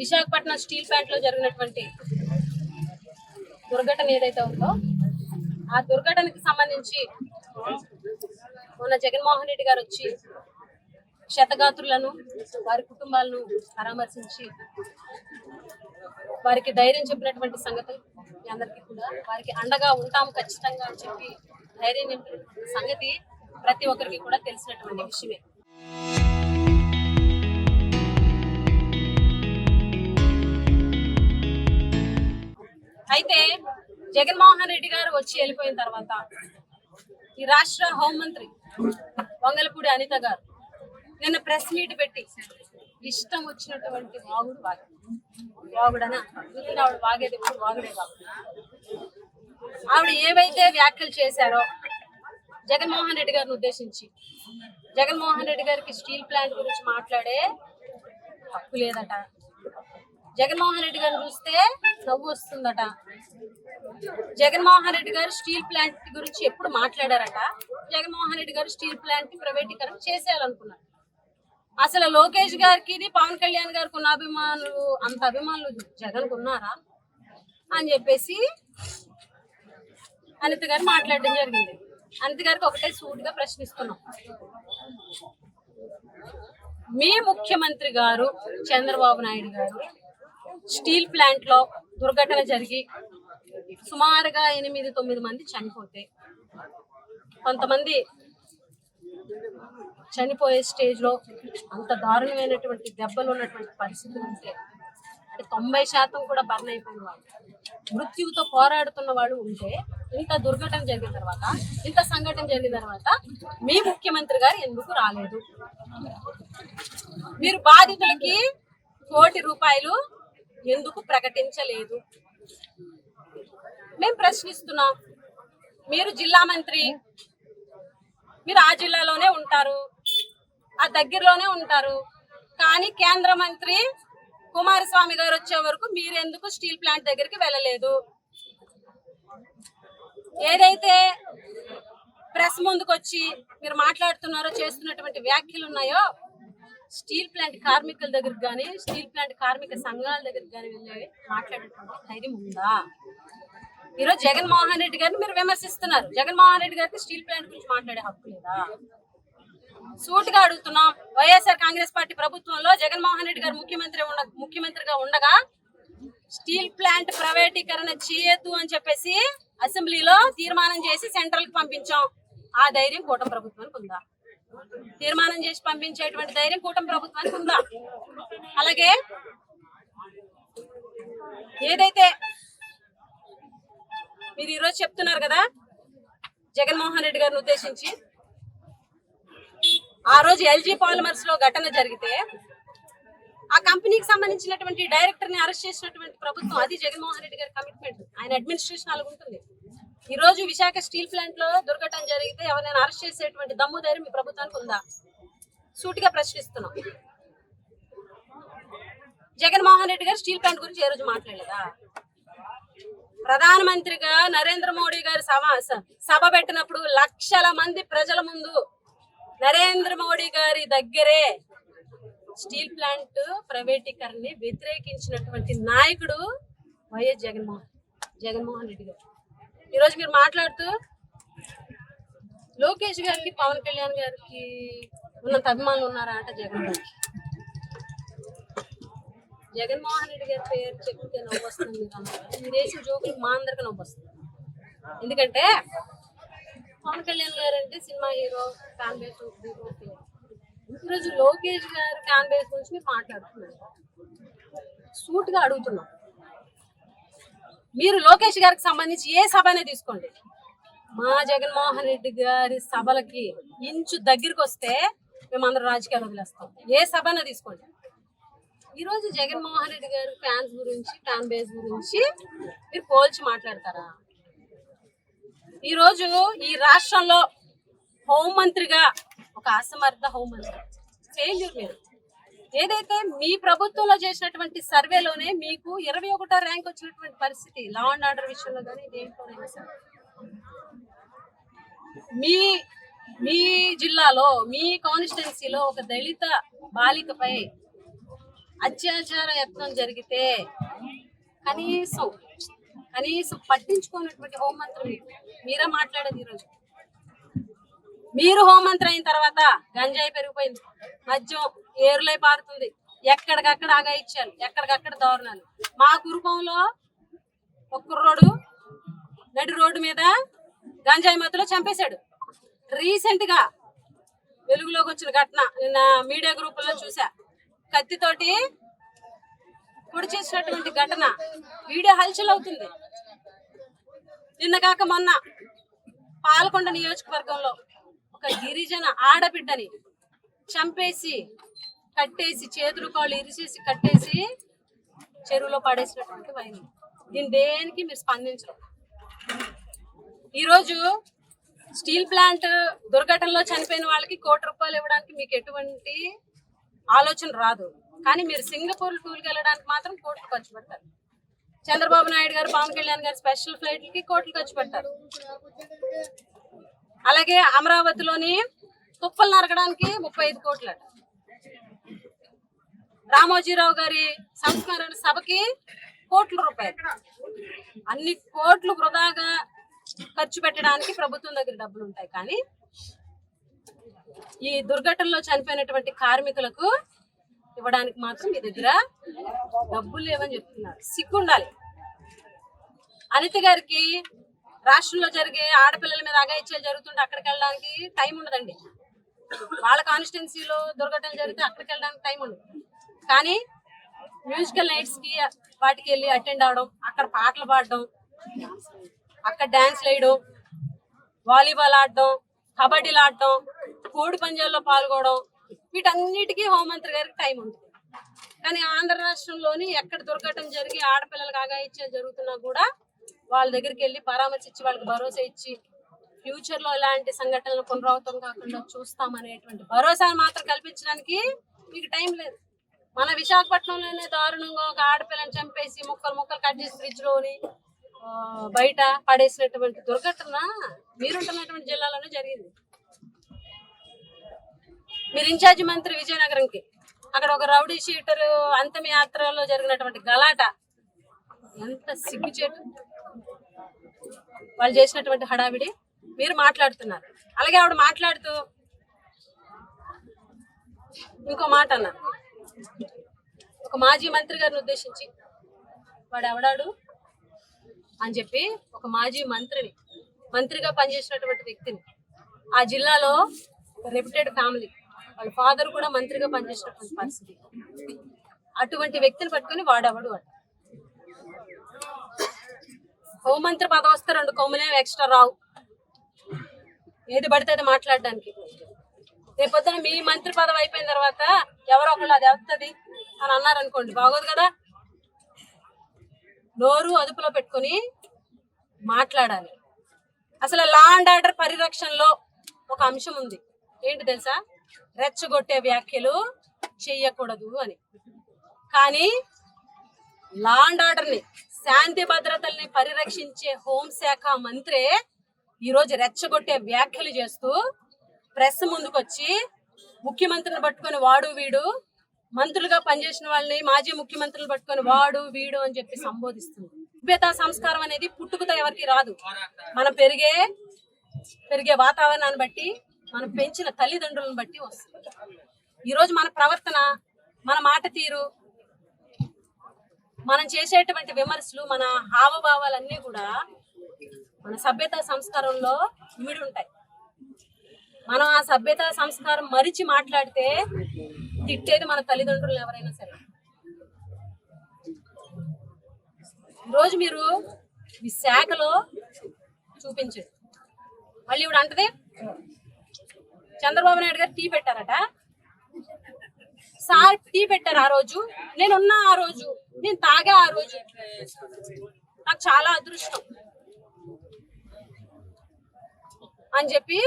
Visakhapatnam steel plant లో జరిగినటువంటి దుర్ఘటన ఏదైతే ఉందో ఆ దుర్ఘటనకి సంబంధించి మొన్న జగన్మోహన్ రెడ్డి గారు వచ్చి క్షతగాత్రులను వారి కుటుంబాలను పరామర్శించి వారికి ధైర్యం చెప్పినటువంటి సంగతులు మీ అందరికీ కూడా వారికి అండగా ఉంటాం ఖచ్చితంగా అని చెప్పి ధైర్యం నింపినటువంటి సంగతి ప్రతి ఒక్కరికి కూడా తెలిసినటువంటి విషయమే. అయితే జగన్మోహన్ రెడ్డి గారు వచ్చి వెళ్ళిపోయిన తర్వాత ఈ రాష్ట్ర హోంమంత్రి వంగలపూడి అనిత గారు నిన్న ప్రెస్ మీట్ పెట్టి ఇష్టం వచ్చినటువంటి వాగుడని ఆవిడ వాగేది ఇప్పుడు వాగుడే కాదు. ఆవిడ ఏవైతే వ్యాఖ్యలు చేశారో జగన్మోహన్ రెడ్డి గారిని ఉద్దేశించి జగన్మోహన్ రెడ్డి గారికి స్టీల్ ప్లాంట్ గురించి మాట్లాడే హక్కు లేదట, జగన్మోహన్ రెడ్డి గారిని చూస్తే నవ్వు వస్తుందట, జగన్మోహన్ రెడ్డి గారు స్టీల్ ప్లాంట్ గురించి ఎప్పుడు మాట్లాడారట, జగన్మోహన్ రెడ్డి గారు స్టీల్ ప్లాంట్ ని ప్రైవేటీకరణ చేసేయాలనుకున్నారు. అసలు లోకేష్ గారికి పవన్ కళ్యాణ్ గారికి ఉన్న అభిమానులు అంత అభిమానులు జగన్కు ఉన్నారా అని చెప్పేసి అనిత గారు మాట్లాడడం జరిగింది. అనిత గారికి ఒకటే సూటిగా ప్రశ్నిస్తున్నాం, మీ ముఖ్యమంత్రి గారు చంద్రబాబు నాయుడు గారు స్టీల్ ప్లాంట్ లో దుర్ఘటన జరిగి సుమారుగా 8-9 మంది చనిపోతే, కొంతమంది చనిపోయే స్టేజ్ లో అంత దారుణమైనటువంటి దెబ్బలు ఉన్నటువంటి పరిస్థితులు ఉంటే, అంటే 90% కూడా బర్న్ అయిపోయిన వాళ్ళు, మృత్యువుతో పోరాడుతున్న వాళ్ళు ఉంటే, ఇంత దుర్ఘటన జరిగిన తర్వాత ఇంత సంఘటన జరిగిన తర్వాత మీ ముఖ్యమంత్రి గారు ఎందుకు రాలేదు? మీరు బాధితులకి ₹1 కోటి ఎందుకు ప్రకటించలేదు? మేము ప్రశ్నిస్తున్నాం. మీరు జిల్లా మంత్రి, మీరు ఆ జిల్లాలోనే ఉంటారు, ఆ దగ్గరలోనే ఉంటారు, కానీ కేంద్ర మంత్రి కుమారస్వామి గారు వచ్చే వరకు మీరు ఎందుకు స్టీల్ ప్లాంట్ దగ్గరికి వెళ్ళలేదు? ఏదైతే ప్రెస్ ముందుకు వచ్చి మీరు మాట్లాడుతున్నారో, చేస్తున్నటువంటి వ్యాఖ్యలు ఉన్నాయో, స్టీల్ ప్లాంట్ కార్మికుల దగ్గరికి కానీ స్టీల్ ప్లాంట్ కార్మిక సంఘాల దగ్గరికి కానీ వెళ్ళి మాట్లాడేటువంటి ధైర్యం ఉందా? ఈరోజు జగన్మోహన్ రెడ్డి గారిని మీరు విమర్శిస్తున్నారు, జగన్మోహన్ రెడ్డి గారికి స్టీల్ ప్లాంట్ గురించి మాట్లాడే హక్కు లేదా? సూటిగా అడుగుతున్నాం. వైఎస్ఆర్ కాంగ్రెస్ పార్టీ ప్రభుత్వంలో జగన్మోహన్ రెడ్డి గారు ముఖ్యమంత్రిగా ఉండగా స్టీల్ ప్లాంట్ ప్రైవేటీకరణ చేయొద్దు అని చెప్పేసి అసెంబ్లీలో తీర్మానం చేసి సెంట్రల్ కి పంపించాం. ఆ ధైర్యం కూటమి ప్రభుత్వానికి ఉందా? తీర్మానం చేసి పంపించేటువంటి ధైర్యం కూటమి ప్రభుత్వానికి ఉందా? అలాగే ఏదైతే మీరు ఈరోజు చెప్తున్నారు కదా జగన్మోహన్ రెడ్డి గారిని ఉద్దేశించి, ఆ రోజు ఎల్జీ పాలిమర్స్ లో ఘటన జరిగితే ఆ కంపెనీకి సంబంధించినటువంటి డైరెక్టర్ ని అరెస్ట్ చేసినటువంటి ప్రభుత్వం, అది జగన్మోహన్ రెడ్డి గారి కమిట్మెంట్, ఆయన అడ్మినిస్ట్రేషన్ అలాగ ఉంటుంది. ఈ రోజు విశాఖ స్టీల్ ప్లాంట్ లో దుర్ఘటన జరిగితే ఎవరైనా అరెస్ట్ చేసేటువంటి దమ్ము ధైర్యం మీ ప్రభుత్వానికి ఉందా? సూటిగా ప్రశ్నిస్తున్నాం. జగన్మోహన్ రెడ్డి గారు స్టీల్ ప్లాంట్ గురించి ఏ రోజు మాట్లాడలేదా? ప్రధానమంత్రిగా నరేంద్ర మోడీ గారు సభ పెట్టినప్పుడు లక్షల మంది ప్రజల ముందు నరేంద్ర మోడీ గారి దగ్గరే స్టీల్ ప్లాంట్ ప్రైవేటీకరణని వ్యతిరేకించినటువంటి నాయకుడు వైఎస్ జగన్మోహన్ రెడ్డి గారు. ఈరోజు మీరు మాట్లాడుతూ లోకేష్ గారికి పవన్ కళ్యాణ్ గారికి ఉన్నంత అభిమానులు ఉన్నారా అంటే జగన్మోహన్ రెడ్డి గారి పేరు చెప్తే నవ్వు వస్తుంది. మీరు వేసిన జోకులు మా అందరికి నవ్వు వస్తుంది. ఎందుకంటే పవన్ కళ్యాణ్ గారు అంటే సినిమా హీరో, ఫ్యాన్ బేస్. ఈరోజు లోకేష్ గారు ఫ్యాన్ బేస్ గురించి మీరు మాట్లాడుతున్నారు. సూట్గా అడుగుతున్నాం, మీరు లోకేష్ గారికి సంబంధించి ఏ సభనే తీసుకోండి, మా జగన్మోహన్ రెడ్డి గారి సభలకి ఇంచు దగ్గరికి వస్తే మేమందరం రాజకీయాలు వదిలేస్తాం. ఏ సభనే తీసుకోండి. ఈరోజు జగన్మోహన్ రెడ్డి గారి ఫ్యాన్స్ గురించి, ఫ్యాన్ బేస్ గురించి మీరు పోల్చి మాట్లాడతారా? ఈరోజు ఈ రాష్ట్రంలో హోంమంత్రిగా ఒక అసమర్థ హోంమంత్రి, ఫెయిల్యూర్ మీరు. ఏదైతే మీ ప్రభుత్వంలో చేసినటువంటి సర్వేలోనే మీకు 21వ ర్యాంక్ వచ్చినటువంటి పరిస్థితి, లా అండ్ ఆర్డర్ విషయంలో కానీ దేంట్లోనైనా సరే. మీ జిల్లాలో, మీ కాన్స్టిట్యున్సీలో ఒక దళిత బాలికపై అత్యాచార యత్నం జరిగితే కనీసం కనీసం పట్టించుకున్నటువంటి హోంమంత్రి మీరే మాట్లాడేది ఈరోజు. మీరు హోంమంత్రి అయిన తర్వాత గంజాయి పెరిగిపోయింది, మద్యం ఏరులై పారుతుంది, ఎక్కడికక్కడ ఆగాయిచ్చారు, ఎక్కడికక్కడ దారుణాలు. మా కురుపంలో ఒక కుర్రోడు నడి రోడ్డు మీద గంజాయి మత్తులో చంపేశాడు. రీసెంట్ గా వెలుగులోకి వచ్చిన ఘటన నిన్న మీడియా గ్రూపుల్లో చూసా. కత్తితోటి పొడి చేసినటువంటి ఘటన వీడియో హల్చల్ అవుతుంది. నిన్న కాక మొన్న పాలకొండ నియోజకవర్గంలో ఒక గిరిజన ఆడబిడ్డని చంపేసి కట్టేసి చేతులు కాళ్ళు ఇరిచేసి కట్టేసి చెరువులో పడేసినటువంటి వైనం. దీని దేనికి మీరు స్పందించరు. ఈరోజు స్టీల్ ప్లాంట్ దుర్ఘటనలో చనిపోయిన వాళ్ళకి ₹1 ఇవ్వడానికి మీకు ఎటువంటి ఆలోచన రాదు. కానీ మీరు సింగపూర్ టూర్కి వెళ్ళడానికి మాత్రం కోట్లు ఖర్చు పెడతారు. చంద్రబాబు నాయుడు గారు, పవన్ కళ్యాణ్ గారు స్పెషల్ ఫ్లైట్లకి కోట్లు ఖర్చు పెడతారు. అలాగే అమరావతిలోని తుప్పలు నరకడానికి 35 కోట్లు. రామోజీరావు గారి సంస్మరణ సభకి కోట్ల రూపాయలు. అన్ని కోట్లు వృధాగా ఖర్చు పెట్టడానికి ప్రభుత్వం దగ్గర డబ్బులు ఉంటాయి. కానీ ఈ దుర్ఘటనలో చనిపోయినటువంటి కార్మికులకు ఇవ్వడానికి మాత్రం మీ దగ్గర డబ్బులు లేవని చెప్తున్నారు. సిగ్గుండాలి. అనిత గారికి రాష్ట్రంలో జరిగే ఆడపిల్లల మీద అఘాయిత్యాలు జరుగుతుంటే అక్కడికి వెళ్ళడానికి టైం ఉండదండి. వాళ్ళ కాన్స్టిట్యున్సీలో దుర్ఘటనలు జరిగితే అక్కడికి వెళ్ళడానికి టైం ఉండదు. కానీ మ్యూజికల్ నైట్స్ కి వాటికి వెళ్ళి అటెండ్ అవడం, అక్కడ పాటలు పాడడం, అక్కడ డాన్స్లు వేయడం, వాలీబాల్ ఆడడం, కబడ్డీలు ఆడడం, కోడి పందాల్లో పాల్గొనడం, వీటన్నిటికీ హోంమంత్రి గారికి టైం ఉంటుంది. కానీ ఆంధ్ర రాష్ట్రంలోని ఎక్కడ దుర్ఘటన జరిగి ఆడపిల్లలకు అఘాయిత్యాలు జరుగుతున్నా కూడా వాళ్ళ దగ్గరికి వెళ్ళి పరామర్శించి వాళ్ళకి భరోసా ఇచ్చి ఫ్యూచర్ లో ఇలాంటి సంఘటనలు పునరావృతం కాకుండా చూస్తామనేటువంటి భరోసాను మాత్రం కల్పించడానికి మీకు టైం లేదు. మన విశాఖపట్నంలోనే దారుణంగా ఒక ఆడపిల్లని చంపేసి ముక్కలు ముక్కలు కట్ చేసి ఫ్రిడ్జ్ లోని బయట పడేసినటువంటి దుర్ఘటన మీరుంటున్నటువంటి జిల్లాలోనే జరిగింది. మీరు ఇన్ఛార్జి మంత్రి విజయనగరంకి అక్కడ ఒక రౌడీ షీటర్ అంతిమ యాత్రలో జరిగినటువంటి గలాట ఎంత సిగ్గుచేటు. వాళ్ళు చేసినటువంటి హడావిడి మీరు మాట్లాడుతున్నారు. అలాగే ఆవిడ మాట్లాడుతూ ఇంకో మాట అన్నారు. ఒక మాజీ మంత్రి గారిని ఉద్దేశించి వాడు ఎవడాడు అని చెప్పి ఒక మాజీ మంత్రిగా పనిచేసినటువంటి వ్యక్తిని, ఆ జిల్లాలో రెప్యూటెడ్ ఫ్యామిలీ, వాళ్ళ ఫాదర్ కూడా మంత్రిగా పనిచేసినటువంటి పరిస్థితి, అటువంటి వ్యక్తిని పట్టుకుని వాడెవడు అంట. హోంమంత్రి పదవి వస్తే 2 కొమ్ములే ఎక్స్ట్రా రావు, ఏది పడితే అది మాట్లాడడానికి. రేపొద్దున మీ మంత్రి పదవి అయిపోయిన తర్వాత ఎవరో ఒకళ్ళు అది వస్తుంది అని అన్నారనుకోండి, బాగోదు కదా. నోరు అదుపులో పెట్టుకుని మాట్లాడాలి. అసలు లా అండ్ ఆర్డర్ పరిరక్షణలో ఒక అంశం ఉంది. ఏంటి తెలుసా? రెచ్చగొట్టే వ్యాఖ్యలు చెయ్యకూడదు అని. కానీ లా అండ్ ఆర్డర్ని, శాంతి భద్రతల్ని పరిరక్షించే హోంశాఖ మంత్రే ఈరోజు రెచ్చగొట్టే వ్యాఖ్యలు చేస్తూ ప్రెస్ ముందుకొచ్చి ముఖ్యమంత్రిని పట్టుకొని వాడు వీడు, మంత్రులుగా పనిచేసిన వాళ్ళని మాజీ ముఖ్యమంత్రులు పట్టుకొని వాడు వీడు అని చెప్పి సంబోధిస్తుంది. సభ్యతా సంస్కారం అనేది పుట్టుకతో ఎవరికి రాదు. మనం పెరిగే వాతావరణాన్ని బట్టి, మనం పెంచిన తల్లిదండ్రులను బట్టి వస్తుంది. ఈరోజు మన ప్రవర్తన, మన మాట తీరు, మనం చేసేటువంటి విమర్శలు, మన హావభావాలన్నీ కూడా మన సభ్యతా సంస్కారంలో ఇమిడి ఉంటాయి. మనం ఆ సభ్యతా సంస్కారం మరిచి మాట్లాడితే తిట్టేది మన తల్లిదండ్రులు ఎవరైనా సరే. ఈరోజు మీరు మీ శాఖలో చూపించండి. మళ్ళీ ఇప్పుడు అంటది చంద్రబాబు నాయుడు గారు టీ పెట్టారట. సార్ టీ పెట్టారు ఆ రోజు, నేనున్నా ఆ రోజు, నేను తాగా ఆ రోజు, నాకు చాలా అదృష్టం అని చెప్పి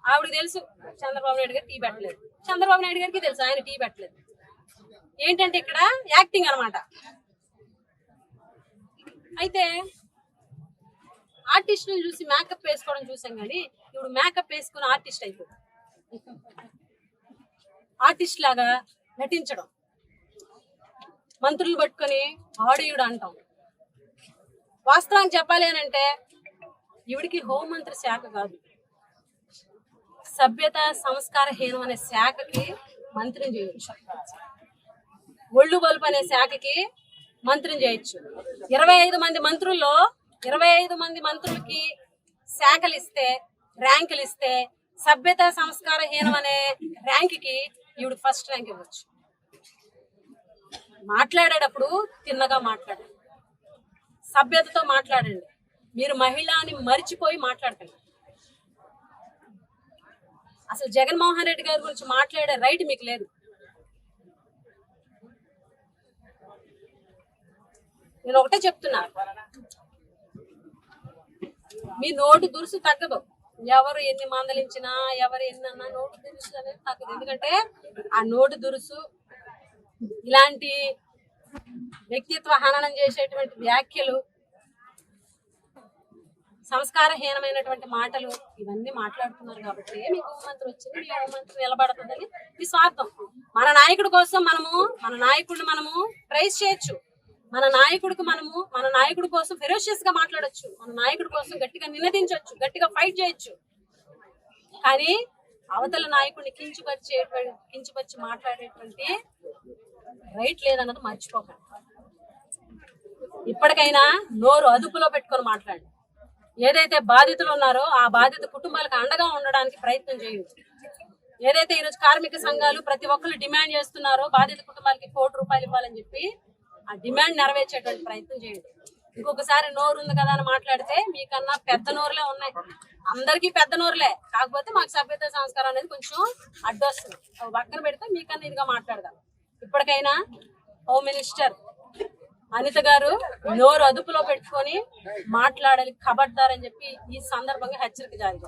ఆవిడ తెలుసు చంద్రబాబు నాయుడు గారు టీ పెట్టలేదు. చంద్రబాబు నాయుడు గారికి తెలుసు ఆయన టీ పెట్టలేదు. ఏంటంటే ఇక్కడ యాక్టింగ్ అనమాట. అయితే ఆర్టిస్టులను చూసి మేకప్ వేసుకోవడం చూసాం, కానీ ఇప్పుడు మేకప్ వేసుకుని ఆర్టిస్ట్ అయిపోతుంది. ఆర్టిస్ట్ లాగా నటించడం, మంత్రులు పట్టుకొని ఆడియుడు అంటాం. వాస్తవానికి చెప్పాలి అని అంటే ఈవిడికి హోంమంత్రి శాఖ కాదు, సభ్యత సంస్కారహీనం అనే శాఖకి మంత్రిని చేయొచ్చు, ఒళ్ళు బలుపు అనే శాఖకి మంత్రిని చేయొచ్చు. 25 మంది మంత్రుల్లో 25 మంది మంత్రులకి శాఖలు ఇస్తే, ర్యాంకులు ఇస్తే, సభ్యత సంస్కారహీనం అనే ర్యాంక్కి ఈవిడ ఫస్ట్ ర్యాంక్ ఇవ్వచ్చు. మాట్లాడేటప్పుడు తిన్నగా మాట్లాడండి, సభ్యతతో మాట్లాడండి. మీరు మహిళని మర్చిపోయి మాట్లాడకండి. అసలు జగన్మోహన్ రెడ్డి గారి గురించి మాట్లాడే రైట్ మీకు లేదు. నేను ఒకటే చెప్తున్నా, మీ నోటు దురుసు తగ్గదు. ఎవరు ఎన్ని మందలించినా, ఎవరు ఎన్ని అన్నా నోటు దురుసు అనేది తగ్గదు. ఎందుకంటే ఆ నోటు దురుసు, ఇలాంటి వ్యక్తిత్వ హననం చేసేటువంటి వ్యాఖ్యలు, సంస్కారహీనమైనటువంటి మాటలు, ఇవన్నీ మాట్లాడుతున్నారు కాబట్టి మీకు హోంమంత్రి వచ్చింది, మీ హోంమంత్రి నిలబడుతుందని మీ స్వార్థం. మన నాయకుడి కోసం మన నాయకుడిని మనము ప్రైజ్ చేయొచ్చు, మన నాయకుడి కోసం ఫెరోషియస్ గా మాట్లాడొచ్చు, మన నాయకుడి కోసం గట్టిగా నినదించవచ్చు, గట్టిగా ఫైట్ చేయొచ్చు. కానీ అవతల నాయకుడిని కించపరిచి మాట్లాడేటువంటి రైట్ లేదన్నది మర్చిపోకండి. ఇప్పటికైనా నోరు అదుపులో పెట్టుకొని మాట్లాడండి. ఏదైతే బాధితులు ఉన్నారో ఆ బాధిత కుటుంబాలకు అండగా ఉండడానికి ప్రయత్నం చేయండి. ఏదైతే ఈరోజు కార్మిక సంఘాలు ప్రతి ఒక్కరు డిమాండ్ చేస్తున్నారో బాధిత కుటుంబాలకి 1 కోటి రూపాయలు ఇవ్వాలని చెప్పి, ఆ డిమాండ్ నెరవేర్చేటువంటి ప్రయత్నం చేయండి. ఇంకొకసారి నోరు ఉంది కదా అని మాట్లాడితే మీకన్నా పెద్ద నోరులే ఉన్నాయి, అందరికీ పెద్ద నోరులే. కాకపోతే మాకు సభ్యత సంస్కారం అనేది కొంచెం అడ్డొస్తుంది, పక్కన పెడితే మీకన్నా ఇదిగా మాట్లాడదాం. ఇప్పటికైనా హోమ్ మినిస్టర్ అనిత గారు నోరు అదుపులో పెట్టుకొని మాట్లాడాలి, ఖబర్దార్ అని చెప్పి ఈ సందర్భంగా హెచ్చరిక జారీ చేస్తారు.